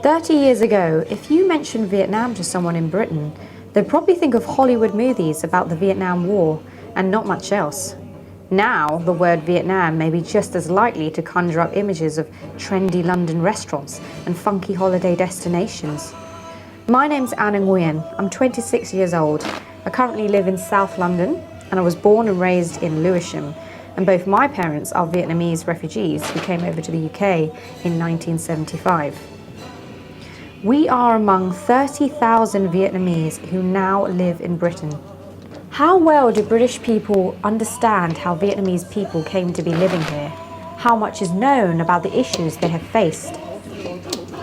30 years ago, if you mentioned Vietnam to someone in Britain, they'd probably think of Hollywood movies about the Vietnam War and not much else. Now, the word Vietnam may be just as likely to conjure up images of trendy London restaurants and funky holiday destinations. My name's Anna Nguyen. I'm 26 years old. I currently live in South London, and I was born and raised in Lewisham. And both my parents are Vietnamese refugees who came over to the UK in 1975. We are among 30,000 Vietnamese who now live in Britain. How well do British people understand how Vietnamese people came to be living here? How much is known about the issues they have faced?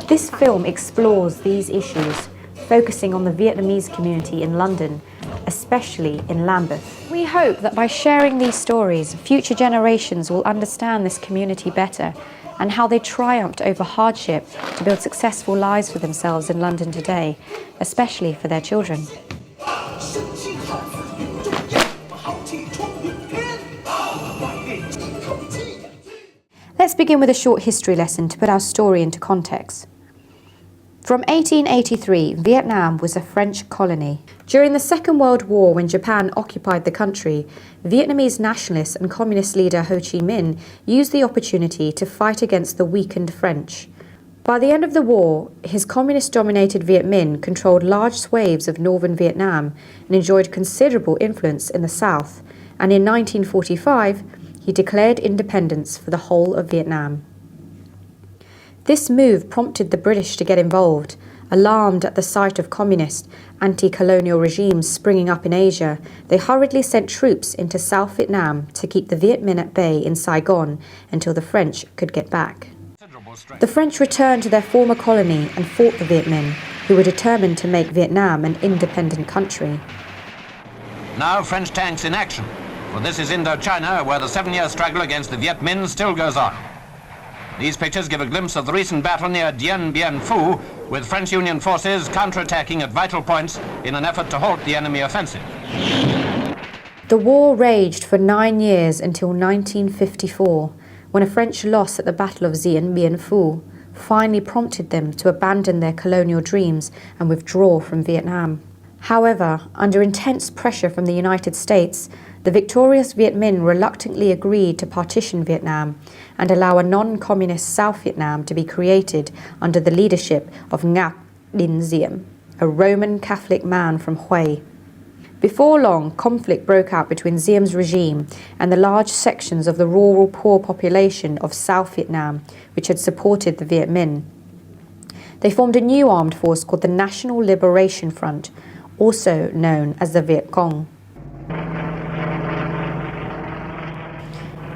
This film explores these issues, focusing on the Vietnamese community in London, especially in Lambeth. We hope that by sharing these stories, future generations will understand this community better and how they triumphed over hardship to build successful lives for themselves in London today, especially for their children. Let's begin with a short history lesson to put our story into context. From 1883, Vietnam was a French colony. During the Second World War, when Japan occupied the country, Vietnamese nationalist and communist leader Ho Chi Minh used the opportunity to fight against the weakened French. By the end of the war, his communist-dominated Viet Minh controlled large swathes of northern Vietnam and enjoyed considerable influence in the south, and in 1945, he declared independence for the whole of Vietnam. This move prompted the British to get involved. Alarmed at the sight of communist, anti-colonial regimes springing up in Asia, they hurriedly sent troops into South Vietnam to keep the Viet Minh at bay in Saigon until the French could get back. The French returned to their former colony and fought the Viet Minh, who were determined to make Vietnam an independent country. Now French tanks in action, for this is Indochina, where the 7-year struggle against the Viet Minh still goes on. These pictures give a glimpse of the recent battle near Dien Bien Phu, with French Union forces counterattacking at vital points in an effort to halt the enemy offensive. The war raged for 9 years until 1954, when a French loss at the Battle of Dien Bien Phu finally prompted them to abandon their colonial dreams and withdraw from Vietnam. However, under intense pressure from the United States, the victorious Viet Minh reluctantly agreed to partition Vietnam and allow a non-communist South Vietnam to be created under the leadership of Ngat Dinh Diem, a Roman Catholic man from Hue. Before long, conflict broke out between Diem's regime and the large sections of the rural poor population of South Vietnam, which had supported the Viet Minh. They formed a new armed force called the National Liberation Front, also known as the Viet Cong.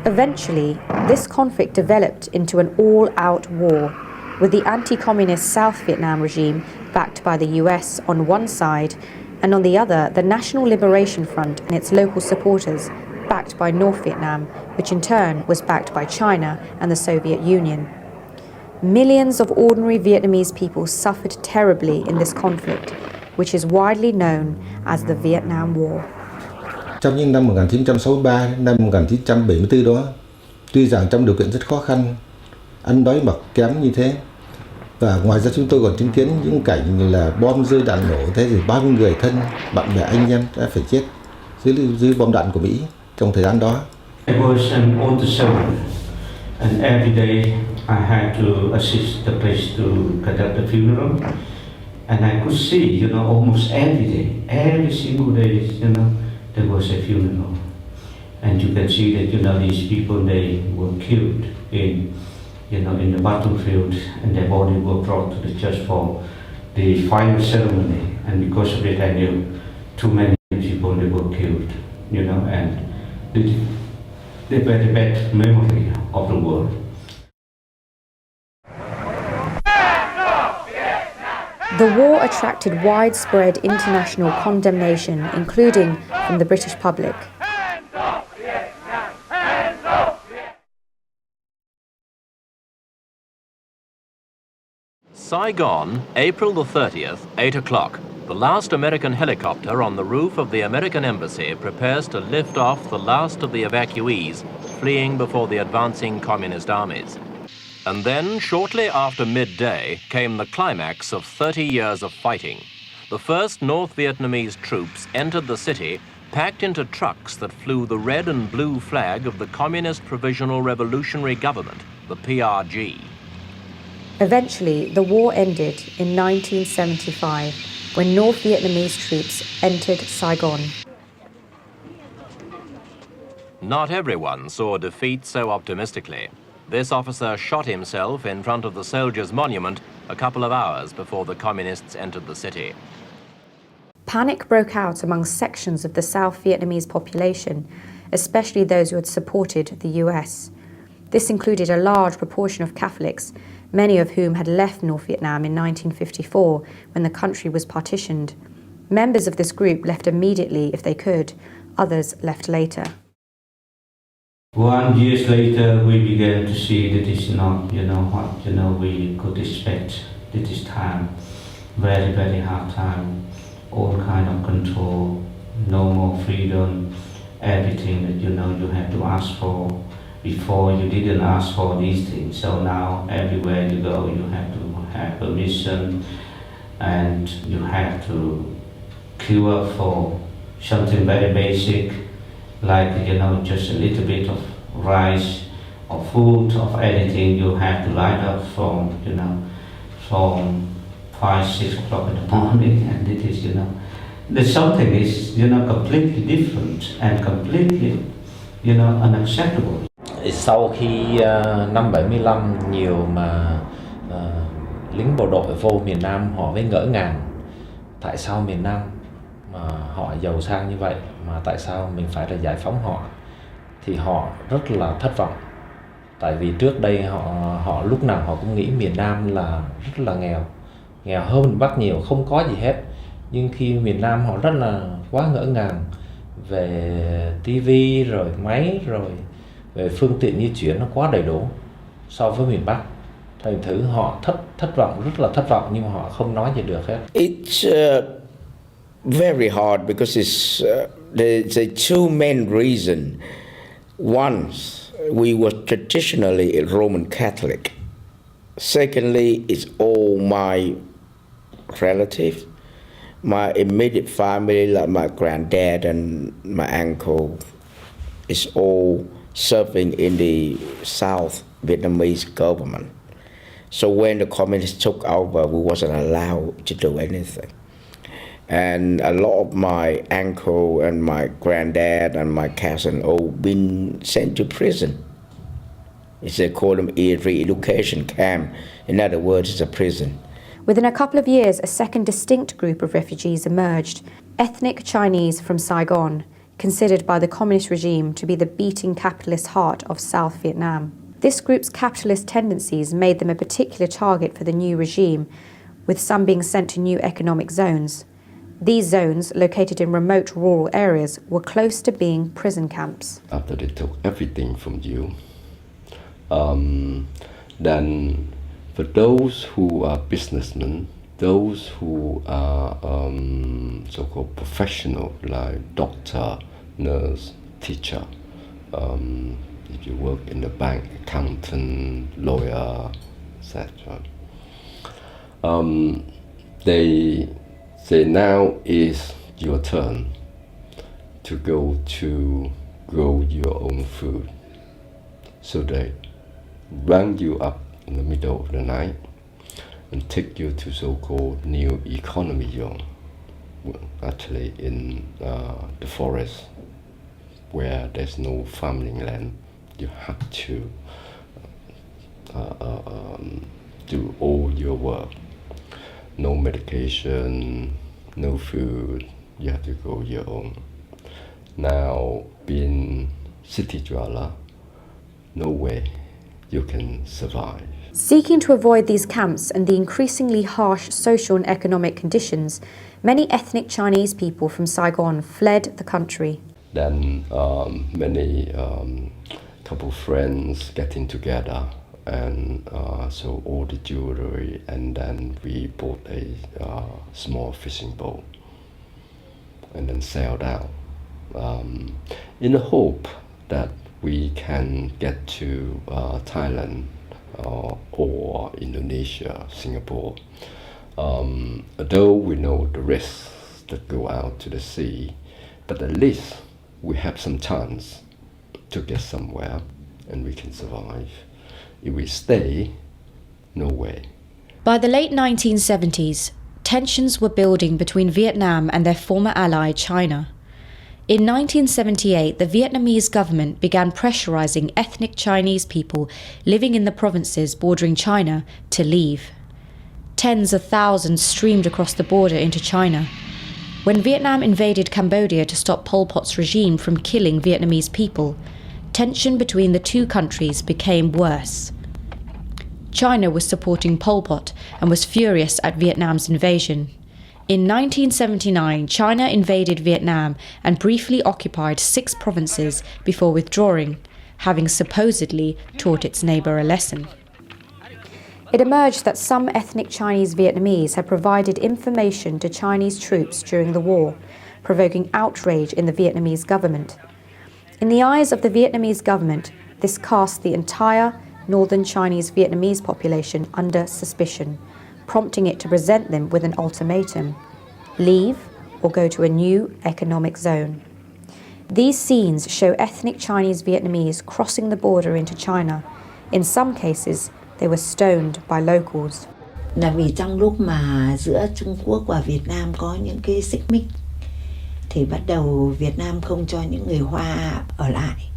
Eventually, this conflict developed into an all-out war, with the anti-communist South Vietnam regime backed by the US on one side, and on the other, the National Liberation Front and its local supporters, backed by North Vietnam, which in turn was backed by China and the Soviet Union. Millions of ordinary Vietnamese people suffered terribly in this conflict, which is widely known as the Vietnam War. Trong những năm 1963 đến năm 1974 đó, tuy rằng trong điều kiện rất khó khăn, ăn đói mặc kém như thế, và ngoài ra chúng tôi còn chứng kiến những cảnh như là bom rơi đạn nổ, thế thì bao nhiêu người thân, bạn bè anh em đã phải chết dưới bom đạn của Mỹ trong thời gian đó. I was an older soldier, and every day I had to assist the priest to conduct the funeral, and I could see, almost every day, every single day, there was a funeral, and you can see that these people, they were killed in the battlefield, and their body were brought to the church for the final ceremony. And because of it, I knew too many people, they were killed, and they were the bad memory of the world. The war attracted widespread international condemnation, including from the British public. Saigon, April the 30th, 8 o'clock. The last American helicopter on the roof of the American embassy prepares to lift off the last of the evacuees fleeing before the advancing communist armies. And then, shortly after midday, came the climax of 30 years of fighting. The first North Vietnamese troops entered the city packed into trucks that flew the red and blue flag of the Communist Provisional Revolutionary Government, the PRG. Eventually, the war ended in 1975 when North Vietnamese troops entered Saigon. Not everyone saw defeat so optimistically. This officer shot himself in front of the Soldiers' Monument a couple of hours before the communists entered the city. Panic broke out among sections of the South Vietnamese population, especially those who had supported the US. This included a large proportion of Catholics, many of whom had left North Vietnam in 1954 when the country was partitioned. Members of this group left immediately if they could, others left later. 1 year later, we began to see that it's not, what, we could expect. This time, very, very hard time. All kind of control, no more freedom, everything that, you have to ask for. Before you didn't ask for these things, so now everywhere you go, you have to have permission, and you have to queue up for something very basic, like just a little bit of rice or food or anything. You have to line up from 5-6 o'clock in the morning, and it is there's something is completely different and completely unacceptable. Sau khi năm 75 nhiều lính bộ đội vô miền Nam họ mới ngỡ ngàng, tại sao miền Nam mà họ giàu sang như vậy mà tại sao mình phải là giải phóng họ, thì họ rất là thất vọng. Tại vì trước đây họ lúc nào họ cũng nghĩ miền Nam là rất là nghèo hơn miền Bắc nhiều, không có gì hết. Nhưng khi miền Nam họ rất là quá ngỡ ngàng về tivi rồi máy rồi về phương tiện di chuyển nó quá đầy đủ so với miền Bắc. Thành thử họ thất vọng, rất là thất vọng, nhưng mà họ không nói gì được hết. It's very hard because there's two main reasons. One, we were traditionally a Roman Catholic. Secondly, it's all my relatives, my immediate family, like my granddad and my uncle, is all serving in the South Vietnamese government. So when the communists took over, we wasn't allowed to do anything. And a lot of my uncle and my granddad and my cousin all been sent to prison. They call them a re-education camp. In other words, it's a prison. Within a couple of years, a second distinct group of refugees emerged, ethnic Chinese from Saigon, considered by the communist regime to be the beating capitalist heart of South Vietnam. This group's capitalist tendencies made them a particular target for the new regime, with some being sent to new economic zones. These zones, located in remote rural areas, were close to being prison camps. After they took everything from you, then for those who are businessmen, those who are so-called professional, like doctor, nurse, teacher, if you work in the bank, accountant, lawyer, etc., they say now is your turn to go to grow your own food. So they rang you up in the middle of the night and take you to so-called new economy zone, actually in the forest where there's no farming land. You have to do all your work. No medication, no food, you have to go your own. Now, being city dweller, no way you can survive. Seeking to avoid these camps and the increasingly harsh social and economic conditions, many ethnic Chinese people from Saigon fled the country. Then many couple friends getting together, and so all the jewelry, and then we bought a small fishing boat and then sailed out in the hope that we can get to Thailand or Indonesia, Singapore. Although we know the risks that go out to the sea, but at least we have some chance to get somewhere and we can survive. If we stay, no way. By the late 1970s, tensions were building between Vietnam and their former ally China. In 1978, the Vietnamese government began pressurizing ethnic Chinese people living in the provinces bordering China to leave. Tens of thousands streamed across the border into China. When Vietnam invaded Cambodia to stop Pol Pot's regime from killing Vietnamese people, tension between the two countries became worse. China was supporting Pol Pot and was furious at Vietnam's invasion. In 1979, China invaded Vietnam and briefly occupied 6 provinces before withdrawing, having supposedly taught its neighbour a lesson. It emerged that some ethnic Chinese Vietnamese had provided information to Chinese troops during the war, provoking outrage in the Vietnamese government. In the eyes of the Vietnamese government, this cast the entire northern Chinese Vietnamese population under suspicion, prompting it to present them with an ultimatum: leave or go to a new economic zone. These scenes show ethnic Chinese Vietnamese crossing the border into China. In some cases, they were stoned by locals. Là vì trong lúc mà giữa Trung Quốc và Việt Nam có những cái xích mích thì bắt đầu Việt Nam không cho những người Hoa ở lại.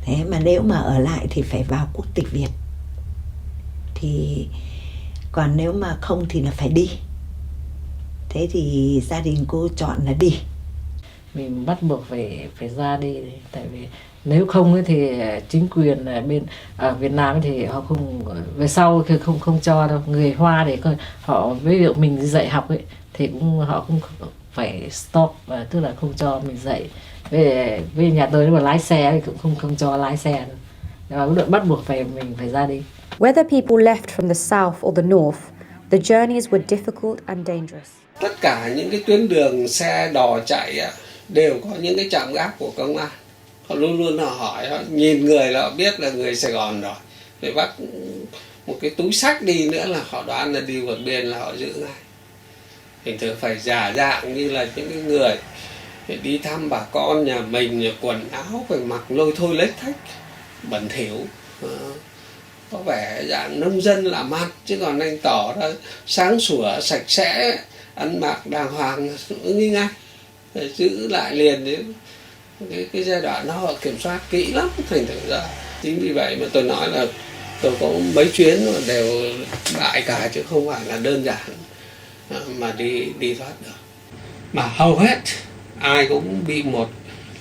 Thế mà nếu mà ở lại thì phải vào quốc tịch Việt. Thì còn nếu mà không thì là phải đi. Thế thì gia đình cô chọn là đi. Mình bắt buộc phải ra đi, tại vì nếu không ấy thì chính quyền bên ở Việt Nam thì họ không, về sau thì không cho đâu. Người Hoa thì họ ví dụ mình đi dạy học ấy thì họ cũng phải stop, tức là không cho mình dạy. Về nhà tôi nếu mà lái xe thì cũng không cho lái xe đâu. Bắt buộc mình phải ra đi. Whether people left from the south or the north, the journeys were difficult and dangerous. Tất cả những cái tuyến đường xe đò chạy đều có những cái trạm gác của công an. Họ luôn luôn họ hỏi, họ nhìn người là họ biết là người Sài Gòn rồi. Phải bắt một cái túi xách đi nữa là họ đoán là đi vượt biên là họ giữ ngay. Hình thử phải giả dạng như là những cái người để đi thăm bà con nhà mình, quần áo phải mặc lôi thôi lếch thách, bẩn thỉu, có vẻ dạng nông dân làm ăn, chứ còn anh tỏ ra sáng sủa, sạch sẽ, ăn mặc đàng hoàng như ngay, để giữ lại liền đến cái giai đoạn đó họ kiểm soát kỹ lắm, thành thử ra chính vì vậy mà tôi nói là tôi có mấy chuyến mà đều bại cả chứ không phải là đơn giản mà đi thoát được, mà hầu hết ai cũng bị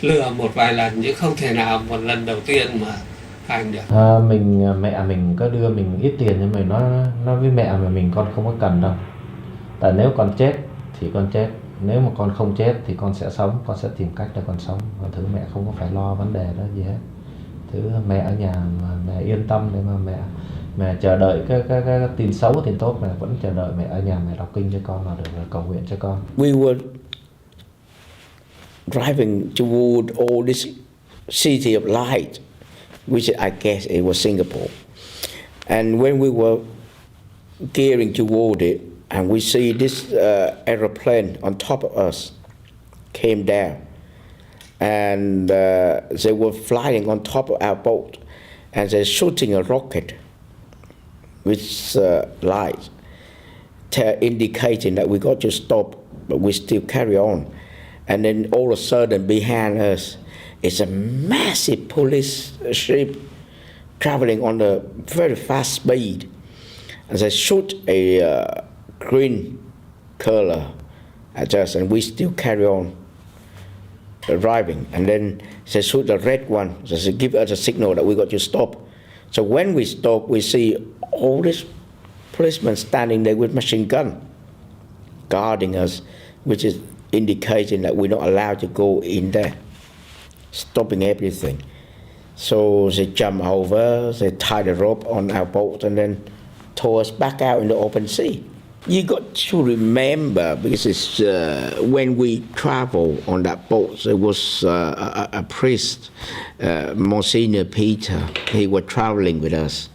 lừa một vài lần chứ không thể nào một lần đầu tiên mà thành được. Mẹ mình có đưa mình ít tiền nhưng mà nói với mẹ mà con không có cần đâu, tại nếu con chết thì con chết, nếu mà con không chết thì con sẽ sống, con sẽ tìm cách để con sống. Còn thứ mẹ không có phải lo vấn đề đó gì hết. Thứ mẹ ở nhà mà mẹ yên tâm để mà mẹ chờ đợi cái tin xấu tin tốt, mẹ vẫn chờ đợi mẹ ở nhà mẹ đọc kinh cho con là được, rồi cầu nguyện cho con. We were driving toward all this city of light, which I guess it was Singapore. And when we were gearing toward it, and we see this aeroplane on top of us came down, and they were flying on top of our boat, and they're shooting a rocket with lights, indicating that we got to stop, but we still carry on. And then all of a sudden behind us is a massive police ship traveling on a very fast speed, and they shoot a green color at us, and we still carry on driving. And then they shoot the red one, so they give us a signal that we got to stop. So when we stop, we see all these policemen standing there with machine gun guarding us, which is indicating that we're not allowed to go in there, stopping everything. So they jump over, they tie the rope on our boat, and then tow us back out in the open sea. You got to remember, because it's when we travel on that boat, there was a priest, Monsignor Peter. He was traveling with us,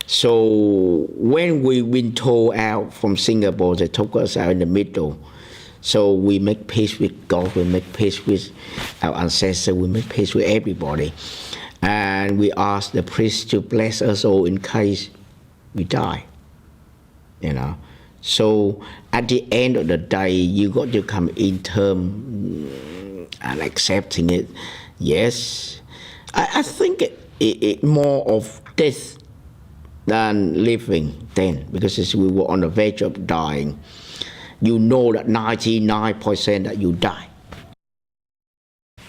So when we been towed out from Singapore, they took us out in the middle. So we make peace with God, we make peace with our ancestors, we make peace with everybody. And we ask the priest to bless us all in case we die, you know. So at the end of the day, you got to come in term and accepting it. Yes, I think it more of death than living then, because we were on the verge of dying. You know that 99% that you die.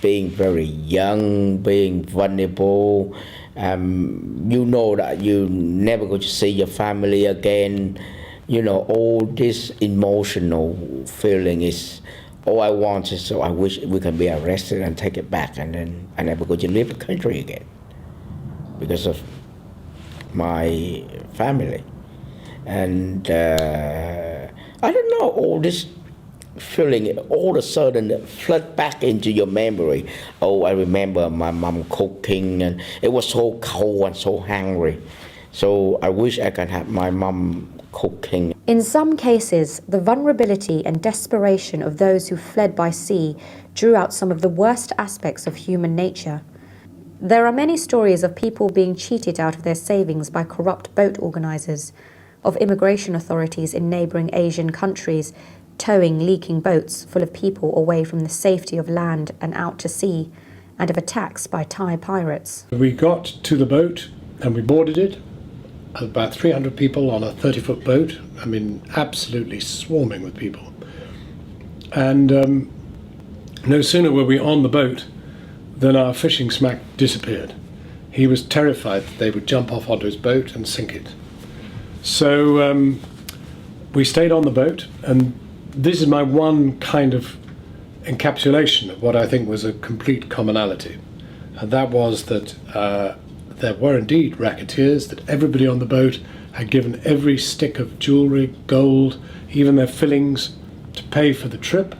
Being very young, being vulnerable, you know that you never going to see your family again. You know, all this emotional feeling is, all I want is, so I wish we can be arrested and take it back, and then I never go to live the country again because of my family. And I don't know, all this feeling all of a sudden flood back into your memory. Oh, I remember my mom cooking, and it was so cold and so hungry. So I wish I could have my mom cooking. In some cases, the vulnerability and desperation of those who fled by sea drew out some of the worst aspects of human nature. There are many stories of people being cheated out of their savings by corrupt boat organisers, of immigration authorities in neighbouring Asian countries towing leaking boats full of people away from the safety of land and out to sea, and of attacks by Thai pirates. We got to the boat and we boarded it. About 300 people on a 30-foot boat. I mean, absolutely swarming with people. And no sooner were we on the boat than our fishing smack disappeared. He was terrified that they would jump off onto his boat and sink it. So we stayed on the boat, and this is my one kind of encapsulation of what I think was a complete commonality. And that was that there were indeed racketeers, that everybody on the boat had given every stick of jewellery, gold, even their fillings, to pay for the trip.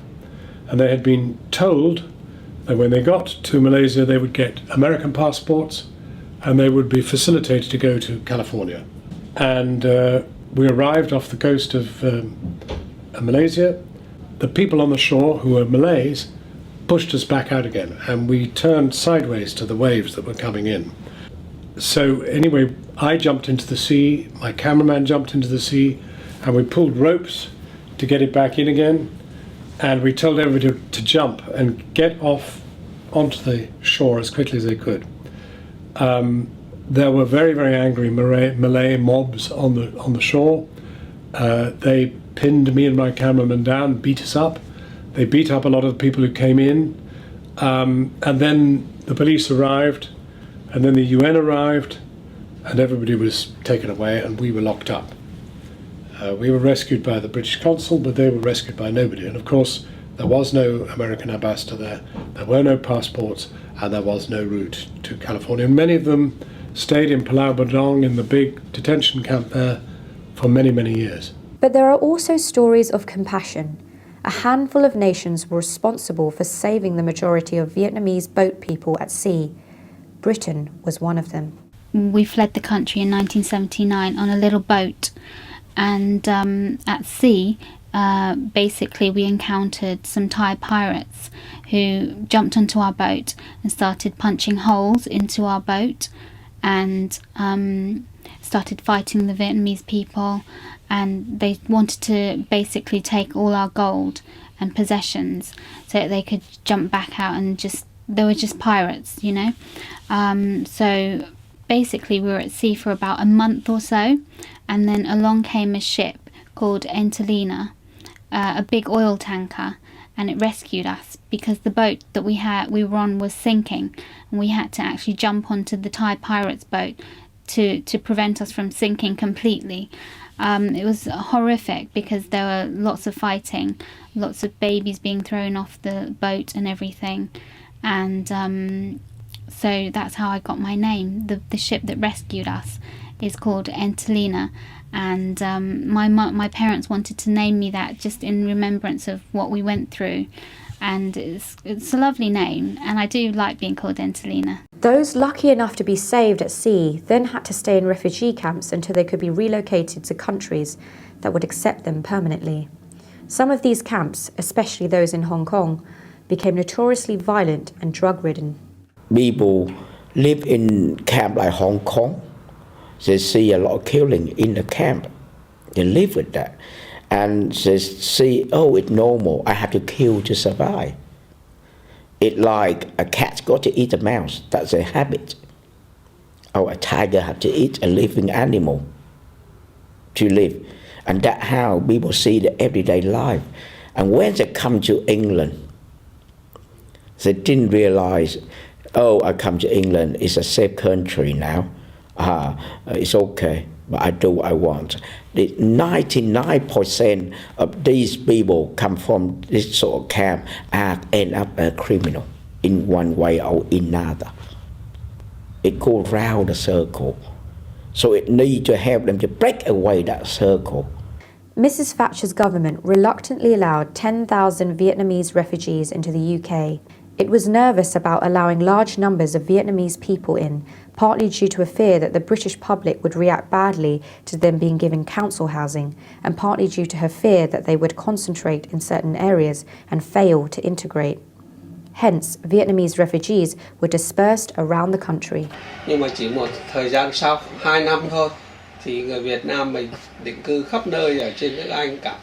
And they had been told that when they got to Malaysia, they would get American passports and they would be facilitated to go to California. And we arrived off the coast of Malaysia. The people on the shore, who were Malays, pushed us back out again, and we turned sideways to the waves that were coming in. So anyway, I jumped into the sea, my cameraman jumped into the sea, and we pulled ropes to get it back in again. And we told everybody to jump and get off onto the shore as quickly as they could. There were very, very angry Malay mobs on the shore. They pinned me and my cameraman down, beat us up. They beat up a lot of the people who came in. And then the police arrived, and then the UN arrived, and everybody was taken away, and we were locked up. We were rescued by the British consul, but they were rescued by nobody. And of course, there was no American ambassador there, there were no passports, and there was no route to California. And many of them stayed in Pulau Bedong in the big detention camp there for many, many years. But there are also stories of compassion. A handful of nations were responsible for saving the majority of Vietnamese boat people at sea. Britain was one of them. We fled the country in 1979 on a little boat, and at sea, basically we encountered some Thai pirates who jumped onto our boat and started punching holes into our boat, and started fighting the Vietnamese people, and they wanted to basically take all our gold and possessions so that they could jump back out, and they were just pirates, you know. So basically we were at sea for about a month or so, and then along came a ship called Entelina, a big oil tanker, and it rescued us because the boat that we were on was sinking, and we had to actually jump onto the Thai pirates' boat to prevent us from sinking completely. It was horrific because there were lots of fighting, lots of babies being thrown off the boat and everything, and so that's how I got my name. The ship that rescued us is called Entelina, and my parents wanted to name me that just in remembrance of what we went through. and it's a lovely name, and I do like being called Entelina. Those lucky enough to be saved at sea then had to stay in refugee camps until they could be relocated to countries that would accept them permanently. Some of these camps, especially those in Hong Kong, became notoriously violent and drug-ridden. People live in camp like Hong Kong. They see a lot of killing in the camp. They live with that. And they see, oh, it's normal. I have to kill to survive. It's like a cat's got to eat a mouse. That's a habit. Or a tiger have to eat a living animal to live. And that's how people see the everyday life. And when they come to England, they didn't realize, oh, I come to England, it's a safe country now. It's okay, but I do what I want. 99% of these people come from this sort of camp and end up a criminal in one way or another. It goes round the circle. So it needs to help them to break away that circle. Mrs. Thatcher's government reluctantly allowed 10,000 Vietnamese refugees into the UK. It was nervous about allowing large numbers of Vietnamese people in, partly due to a fear that the British public would react badly to them being given council housing, and partly due to her fear that they would concentrate in certain areas and fail to integrate. Hence, Vietnamese refugees were dispersed around the country. Nhưng mà chỉ một thời gian sau, 2 năm thôi, thì người Việt Nam mình định cư khắp nơi ở trên nước Anh cả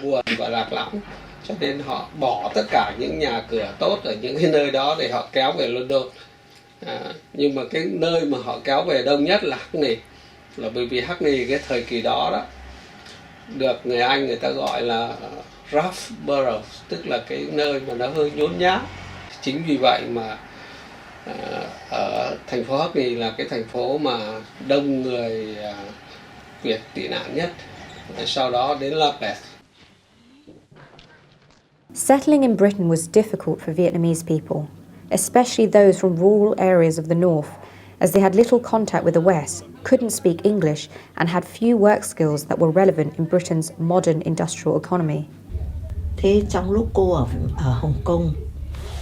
buồn và lạc lõng. Cho nên họ bỏ tất cả những nhà cửa tốt ở những cái nơi đó để họ kéo về London. Nhưng mà cái nơi mà họ kéo về đông nhất là Hackney. Là bởi vì Hackney cái thời kỳ đó đó được người Anh người ta gọi là rough borough, tức là cái nơi mà nó hơi nhốn nháo. Chính vì vậy mà ở thành phố Hackney là cái thành phố mà đông người Việt tị nạn nhất. Sau đó đến Lambeth. Settling in Britain was difficult for Vietnamese people, especially those from rural areas of the north, as they had little contact with the West, couldn't speak English, and had few work skills that were relevant in Britain's modern industrial economy. Thế trong lúc cô ở Hồng Kông,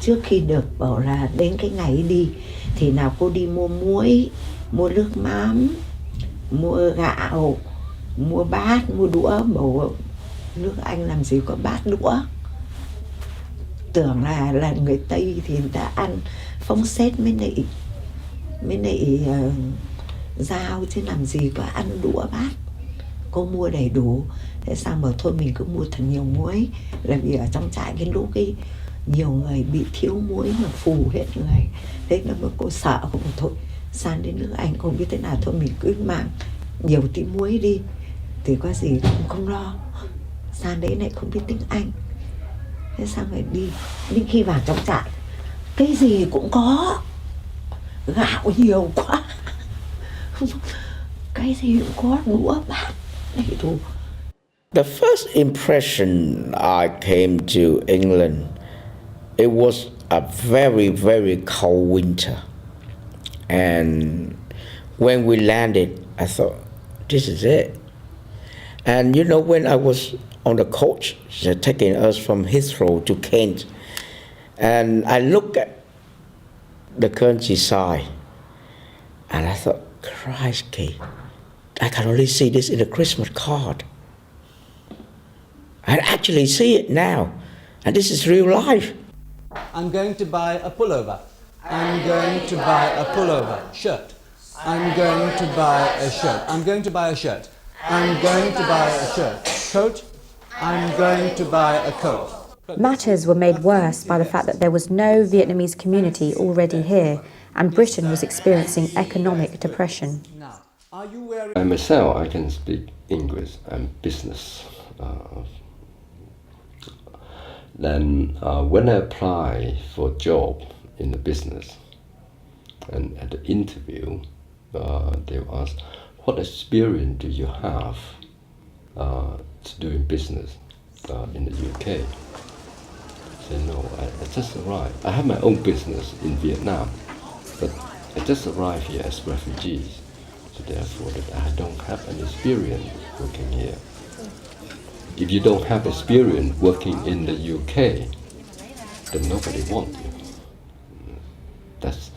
trước khi được bảo là đến cái ngày đi, thì nào cô đi mua muối, mua nước mắm, mua gạo, mua bát, mua đũa, bảo nước Anh làm gì có bát đũa. Tưởng là người Tây thì người ta ăn phông xét mới nị dao, chứ làm gì có ăn đũa bát. Cô mua đầy đủ. Thế sao mà thôi mình cứ mua thật nhiều muối, là vì ở trong trại cái lúc ấy nhiều người bị thiếu muối mà phù hết người. Thế là cô sợ, cô bảo thôi sang đến nước Anh không biết thế nào, thôi mình cứ mang nhiều tí muối đi thì có gì không lo. Sang đấy lại không biết tiếng Anh. Thế sao phải đi, đến khi vào trong trại cái gì cũng có, gạo nhiều quá, cái gì cũng có, đũa bát đầy đủ. The first impression I came to England, it was a very, very cold winter. And when we landed, I thought, this is it. And you know, when I was on the coach, they're taking us from Heathrow to Kent, and I looked at the countryside, and I thought, Christ, I can only see this in a Christmas card. I actually see it now, and this is real life. I'm going to buy a pullover. I'm going to buy a pullover shirt. I'm going to buy a shirt. I'm going to buy a shirt. I'm going to buy a shirt. Coat. I'm going to buy a coat. Matters were made worse by the fact that there was no Vietnamese community already here, and Britain was experiencing economic depression. I myself, I can speak English and business. Then when I apply for a job in the business, and at the interview, they will ask, what experience do you have doing business in the UK? I say, no, I just arrived. I have my own business in Vietnam, but I just arrived here as refugees. So therefore, that I don't have any experience working here. If you don't have experience working in the UK, then nobody wants you. That's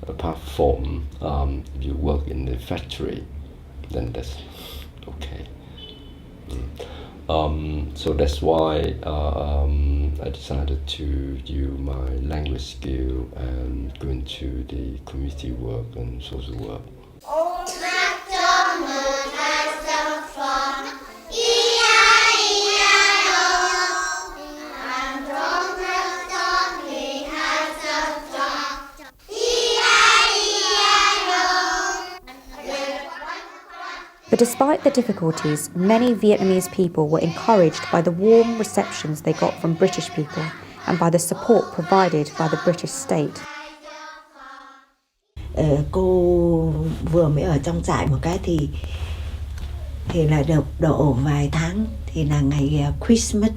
apart from you work in the factory, then that's okay. So that's why I decided to use my language skill and go into the community work and social work. But despite the difficulties, many Vietnamese people were encouraged by the warm receptions they got from British people and by the support provided by the British state. Cô vừa mới ở trong trại một cái thì là được độ vài tháng thì là ngày Christmas,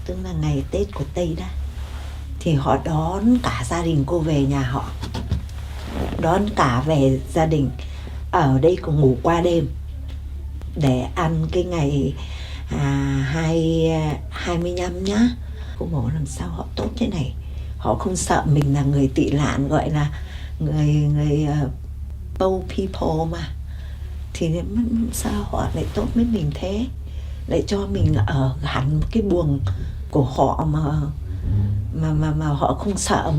tức là ngày Tết của Tây đó. Thì họ đón cả gia đình cô về nhà họ, đón cả về gia đình ở đây cùng ngủ qua đêm để ăn cái ngày 25 nhá. Cô bảo làm sao họ tốt thế này, họ không sợ mình là người tị nạn, gọi là người poor people mà, thì sao họ lại tốt với mình thế, lại cho mình ở hẳn một cái buồng của họ mà họ không sợ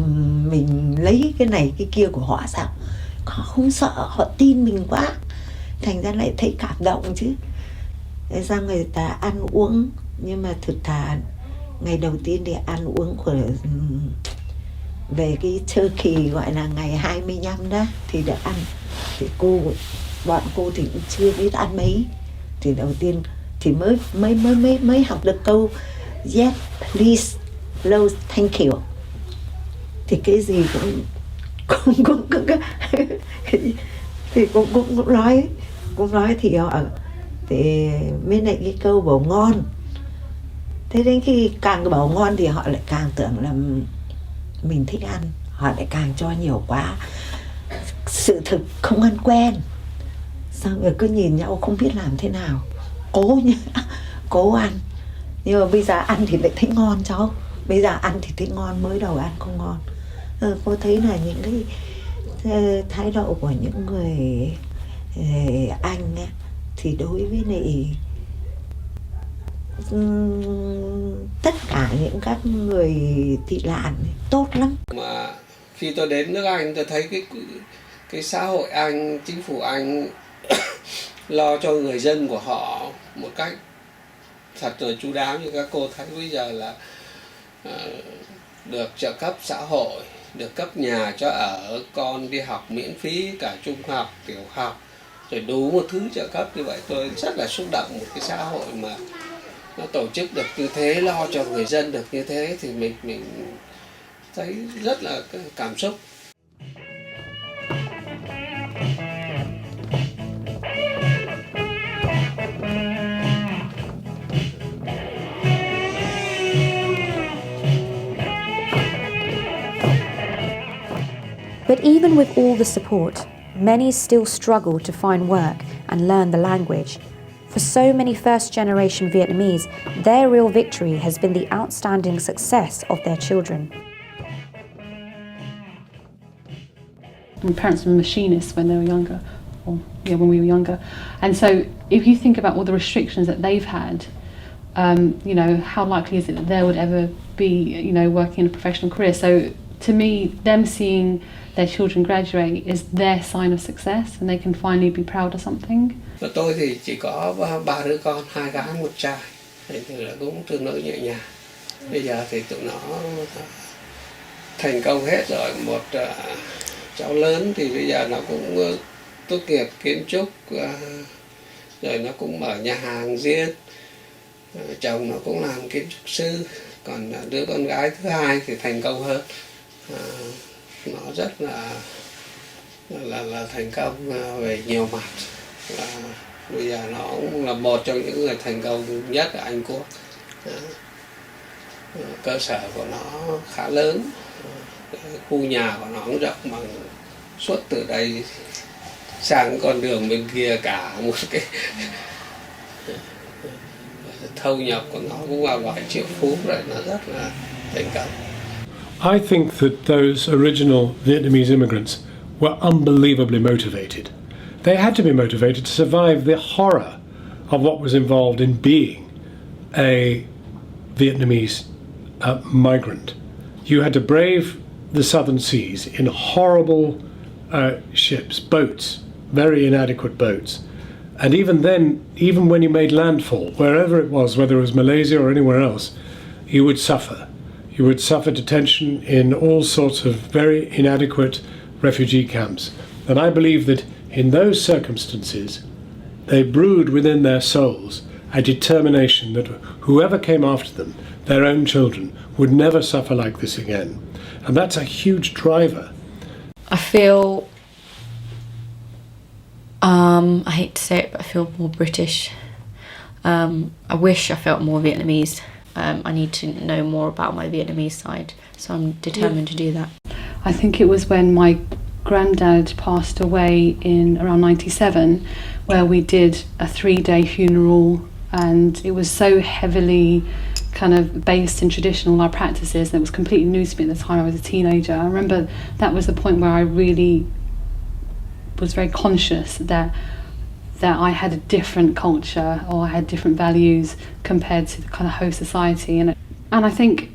mình lấy cái này cái kia của họ sao? Họ không sợ, họ tin mình quá, thành ra lại thấy cảm động chứ. Thế sao người ta ăn uống, nhưng mà thực thà ngày đầu tiên thì ăn uống của về cái turkey gọi là ngày 25 đó thì được ăn. Thì bọn cô thì cũng chưa biết ăn mấy. Thì đầu tiên thì mới học được câu yes, please, hello, thank you. Thì cái gì cũng thì cũng nói thì họ thì bên này cái câu bảo ngon. Thế đến khi càng bảo ngon thì họ lại càng tưởng là mình thích ăn, họ lại càng cho nhiều quá. Sự thực không ăn quen, xong rồi cứ nhìn nhau không biết làm thế nào, cố ăn. Nhưng mà bây giờ ăn thì lại thấy ngon cháu, bây giờ ăn thì thấy ngon, mới đầu ăn không ngon. Cô thấy là những cái thái độ của những người Anh ấy, thì đối với lại tất cả những các người tị nạn tốt lắm. Mà khi tôi đến nước Anh, tôi thấy cái xã hội Anh, chính phủ Anh lo cho người dân của họ một cách thật là chu đáo. Như các cô thấy bây giờ là được trợ cấp xã hội, được cấp nhà cho ở, con đi học miễn phí cả trung học, tiểu học, rồi đủ một thứ trợ cấp như vậy. Tôi rất là xúc động, một cái xã hội mà nó tổ chức được như thế, lo cho người dân được như thế thì mình thấy rất là cảm xúc. But even with all the support, many still struggle to find work and learn the language. For so many first-generation Vietnamese, their real victory has been the outstanding success of their children. My parents were machinists when they were younger, when we were younger. And so if you think about all the restrictions that they've had, how likely is it that they would ever be, working in a professional career? So to me, them seeing their children graduate is their sign of success, and they can finally be proud of something. Tôi thì chỉ có 3 đứa con, 2 gái 1 trai, thì là cũng tương đối nhẹ nhàng. Bây giờ thì tụi nó thành công hết rồi. Một cháu lớn thì bây giờ nó cũng tốt nghiệp kiến trúc, rồi nó cũng mở nhà hàng riêng. Chồng nó cũng làm kiến trúc sư. Còn đứa con gái thứ hai thì thành công hơn. Nó rất là thành công về nhiều mặt. Bây giờ nó cũng là một trong những người thành công nhất ở Anh Quốc. Cơ sở của nó khá lớn, khu nhà của nó cũng rộng, bằng suốt từ đây sang con đường bên kia cả một cái thu nhập của nó cũng vào vài triệu phú rồi, nó rất là thành công. I think that those original Vietnamese immigrants were unbelievably motivated. They had to be motivated to survive the horror of what was involved in being a Vietnamese migrant. You had to brave the southern seas in horrible ships, boats, very inadequate boats. And even then, even when you made landfall, wherever it was, whether it was Malaysia or anywhere else, you would suffer. You would suffer detention in all sorts of very inadequate refugee camps. And I believe that in those circumstances, they brewed within their souls a determination that whoever came after them, their own children, would never suffer like this again. And that's a huge driver. I feel, I hate to say it, but I feel more British. I wish I felt more Vietnamese. I need to know more about my Vietnamese side, so I'm determined to do that. I think it was when my granddad passed away in around 97, where we did a 3-day funeral, and it was so heavily kind of based in traditional our practices that was completely new to me at the time I was a teenager. I remember that was the point where I really was very conscious that I had a different culture, or I had different values compared to the kind of host society. And I think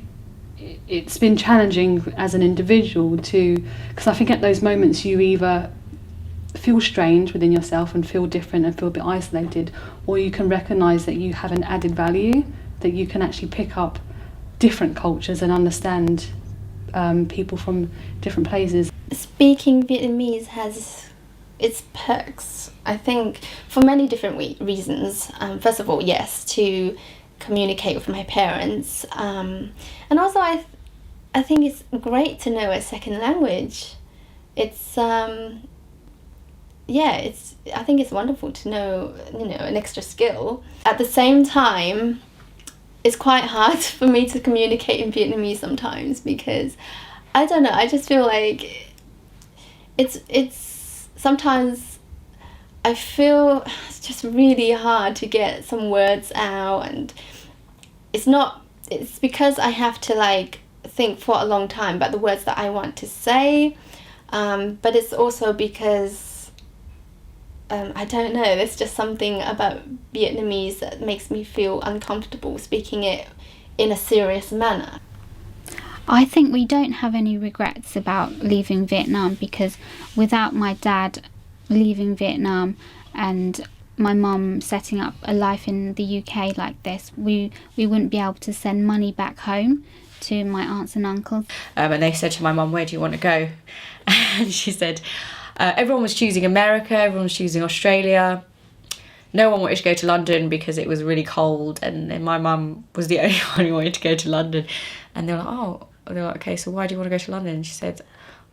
it's been challenging as an individual to, because I think at those moments you either feel strange within yourself and feel different and feel a bit isolated, or you can recognise that you have an added value, that you can actually pick up different cultures and understand people from different places. Speaking Vietnamese has its perks, I think, for many different reasons. First of all, yes, to communicate with my parents, and also I think it's great to know a second language. It's I think it's wonderful to know, an extra skill. At the same time, it's quite hard for me to communicate in Vietnamese sometimes, because I don't know, I just feel like it's sometimes I feel it's just really hard to get some words out, and it's because I have to think for a long time about the words that I want to say, but it's also because I don't know, there's just something about Vietnamese that makes me feel uncomfortable speaking it in a serious manner. I think we don't have any regrets about leaving Vietnam, because without my dad leaving Vietnam and my mum setting up a life in the UK like this, we wouldn't be able to send money back home to my aunts and uncles. And they said to my mum, "Where do you want to go?" And she said, everyone was choosing America, everyone was choosing Australia. No one wanted to go to London because it was really cold, and my mum was the only one who wanted to go to London. And they were like, okay, so why do you want to go to London? And she said,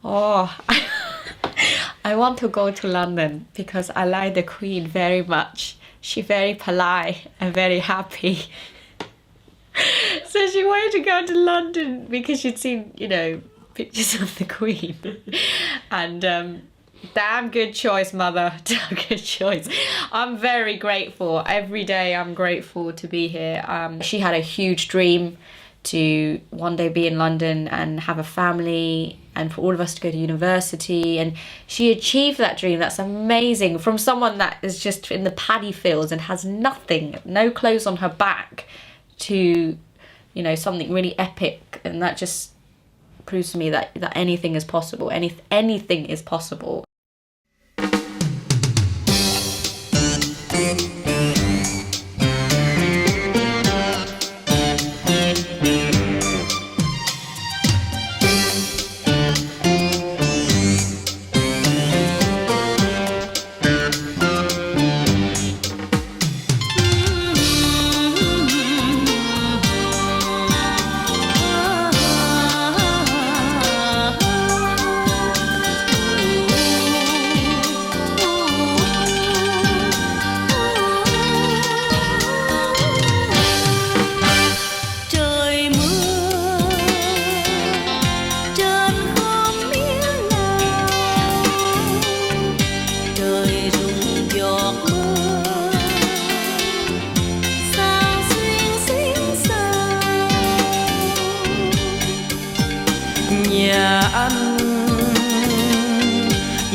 I want to go to London because I like the Queen very much. She's very polite and very happy. So she wanted to go to London because she'd seen, pictures of the Queen. And damn good choice, mother. Damn good choice. I'm very grateful. Every day I'm grateful to be here. She had a huge dream to one day be in London and have a family, and for all of us to go to university, and she achieved that dream. That's amazing. From someone that is just in the paddy fields and has nothing, no clothes on her back, to something really epic. And that just proves to me that anything is possible. Anything is possible.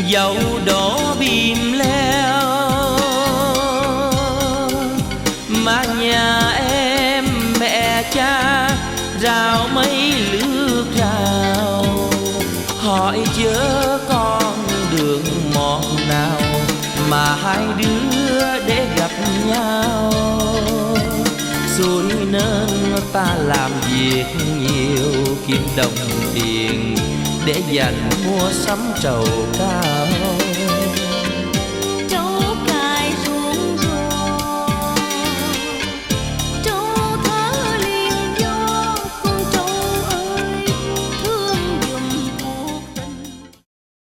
dẫu đổ bìm leo, mà nhà em mẹ cha rào mấy lứa rào. Hỏi chớ con đường mòn nào mà hai đứa để gặp nhau, xuôi nên ta làm việc nhiều kiếm đồng tiền để dành mua sắm trầu cao.